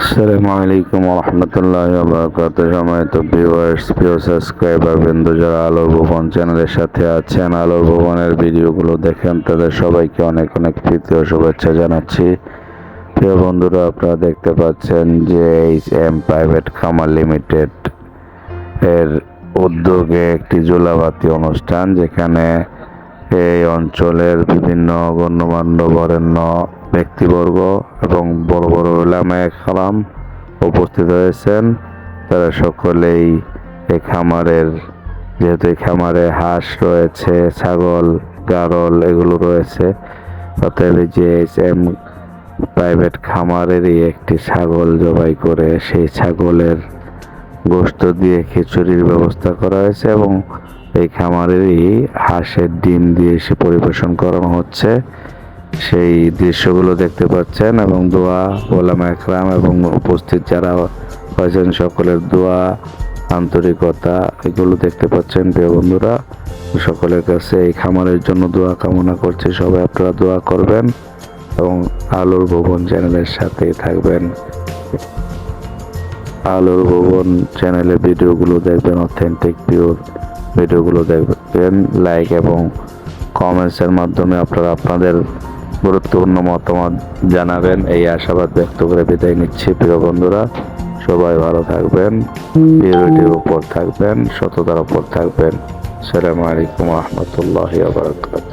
আসসালামু আলাইকুম রহমতুল্লাহি ওয়া বারাকাতুহু। সম্মানিত ভিউয়ার্স, প্রিয় সাবস্ক্রাইবার বৃন্দ, যারা আলোর ভুবন চ্যানেলের সাথে আছেন, আলোর ভুবনের ভিডিওগুলো দেখেন, তাদের সবাইকে অনেক অনেক প্রীতি ও শুভেচ্ছা জানাচ্ছি। প্রিয় বন্ধুরা, আপনারা দেখতে পাচ্ছেন যে এইচ.এম. প্রাইভেট খামার লিমিটেড এর উদ্যোগে একটি জুলাবাতি অনুষ্ঠান, যেখানে এই অঞ্চলের বিভিন্ন গণ্যমান্য বরেণ্য ব্যক্তিবর্গ এবং বড় বড় উলামায়ে কেরাম উপস্থিত হয়েছেন। তারা সকলেই এই খামারের, যেহেতু এই খামারে হাঁস রয়েছে, ছাগল, গারল এগুলো রয়েছে, অতএব যে এইচ.এম. প্রাইভেট খামারেরই একটি ছাগল জবাই করে সেই ছাগলের গোশত দিয়ে খিচুড়ির ব্যবস্থা করা হয়েছে এবং এই খামারেরই হাঁসের ডিম দিয়ে সে পরিবেশন করানো হচ্ছে। সেই দৃশ্যগুলো দেখতে পাচ্ছেন এবং দোয়া, ওলামায়ে কেরাম এবং উপস্থিত যারা হয়েছেন সকলের দোয়া, আন্তরিকতা এগুলো দেখতে পাচ্ছেন। প্রিয় বন্ধুরা, সকলের কাছে এই খামারের জন্য দোয়া কামনা করছি। সবাই আপনারা দোয়া করবেন এবং আলোর ভুবন চ্যানেলের সাথেই থাকবেন। আলোর ভুবন চ্যানেলে ভিডিওগুলো দেখবেন, অথেন্টিক পিওর ভিডিওগুলো দেখবেন। লাইক এবং কমেন্টসের মাধ্যমে আপনারা আপনাদের গুরুত্বপূর্ণ মতামত জানাবেন, এই আশাবাদ ব্যক্ত করে বিদায় নিচ্ছি। প্রিয় বন্ধুরা, সবাই ভালো থাকবেন, পিওরিটির উপর থাকবেন, সততার উপর থাকবেন। আসসালামু আলাইকুম রহমতুল্লাহি ওয়া বারাকাতুহু।